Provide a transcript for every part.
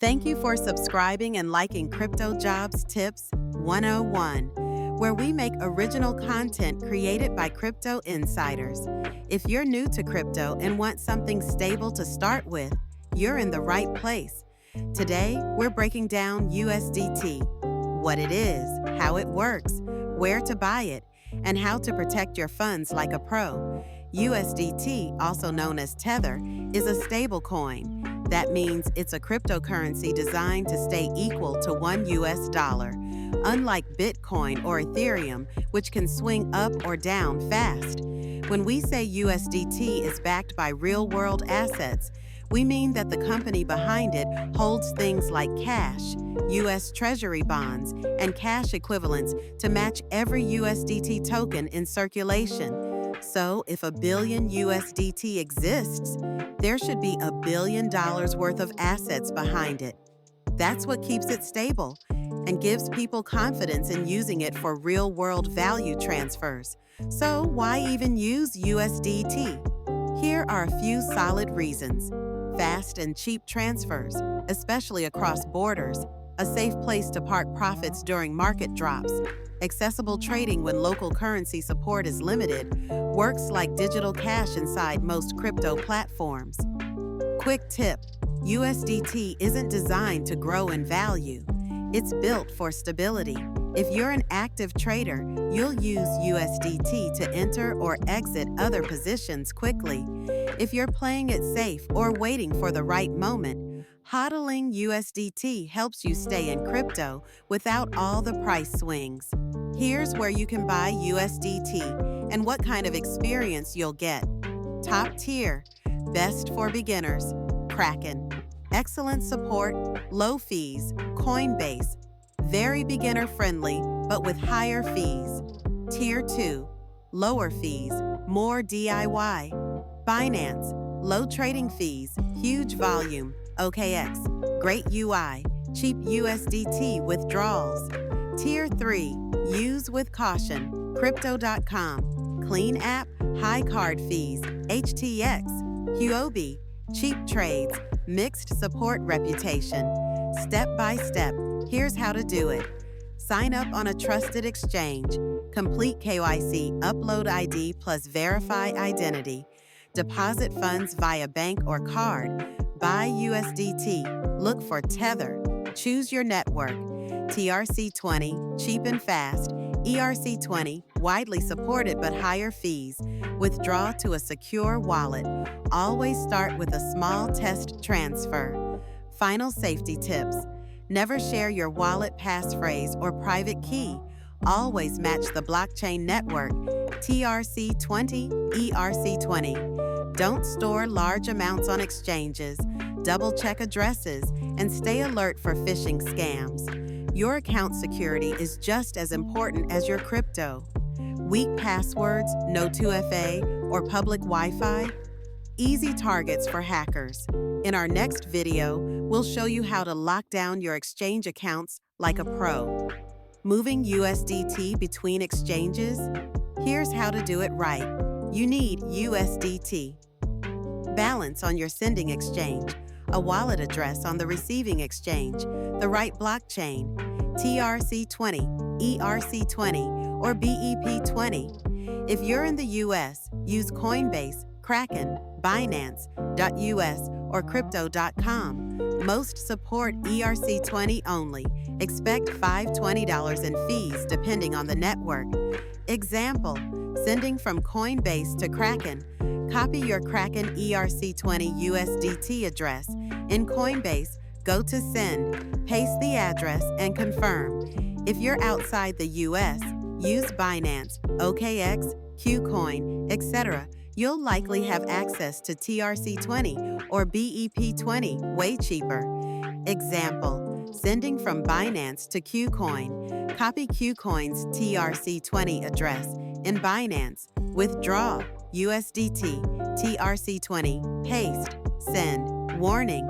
Thank you for subscribing and liking Crypto Jobs Tips 101, where we make original content created by crypto insiders. If you're new to crypto and want something stable to start with, you're in the right place. Today, we're breaking down USDT, what it is, how it works, where to buy it, and how to protect your funds like a pro. USDT, also known as Tether, is a stable coin. That means it's a cryptocurrency designed to stay equal to $1. Unlike Bitcoin or Ethereum, which can swing up or down fast. When we say USDT is backed by real-world assets, we mean that the company behind it holds things like cash, U.S. Treasury bonds, and cash equivalents to match every USDT token in circulation. So, if $1 billion USDT exists, there should be $1 billion worth of assets behind it. That's what keeps it stable and gives people confidence in using it for real-world value transfers. So, why even use USDT? Here are a few solid reasons. Fast and cheap transfers, especially across borders, a safe place to park profits during market drops, accessible trading when local currency support is limited, works like digital cash inside most crypto platforms. Quick tip: USDT isn't designed to grow in value. It's built for stability. If you're an active trader, you'll use USDT to enter or exit other positions quickly. If you're playing it safe or waiting for the right moment, hodling USDT helps you stay in crypto without all the price swings. Here's where you can buy USDT and what kind of experience you'll get. Top tier, best for beginners, Kraken. Excellent support, low fees, Coinbase. Very beginner friendly, but with higher fees. Tier 2, lower fees, more DIY. Binance, low trading fees, huge volume, OKX, great UI, cheap USDT withdrawals. Tier 3, use with caution, Crypto.com, clean app, high card fees, HTX, Huobi, cheap trades, mixed support reputation. Step by step, here's how to do it. Sign up on a trusted exchange, complete KYC, upload ID plus verify identity. Deposit funds via bank or card. Buy USDT. Look for Tether. Choose your network. TRC20, cheap and fast. ERC20, widely supported but higher fees. Withdraw to a secure wallet. Always start with a small test transfer. Final safety tips. Never share your wallet passphrase or private key. Always match the blockchain network. TRC20, ERC20. Don't store large amounts on exchanges. Double-check addresses and stay alert for phishing scams. Your account security is just as important as your crypto. Weak passwords, no 2FA, or public Wi-Fi? Easy targets for hackers. In our next video, we'll show you how to lock down your exchange accounts like a pro. Moving USDT between exchanges? Here's how to do it right. You need USDT. Balance on your sending exchange, a wallet address on the receiving exchange, the right blockchain, TRC20, ERC20, or BEP20. If you're in the US, use Coinbase, Kraken, Binance.US, or Crypto.com. Most support ERC20 only. Expect $520 in fees depending on the network. Example, sending from Coinbase to Kraken. Copy your Kraken ERC20 USDT address. In Coinbase, go to Send, paste the address, and confirm. If you're outside the US, use Binance, OKX, KuCoin, etc. You'll likely have access to TRC20 or BEP20 way cheaper. Example, sending from Binance to KuCoin. Copy KuCoin's TRC20 address in Binance. Withdraw USDT, TRC20, paste, send. Warning,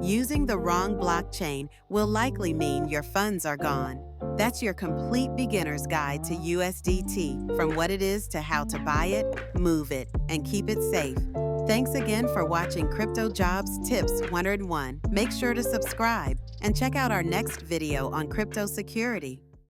using the wrong blockchain will likely mean your funds are gone. That's your complete beginner's guide to USDT, from what it is to how to buy it, move it, and keep it safe. Thanks again for watching Crypto Jobs Tips 101. Make sure to subscribe and check out our next video on crypto security.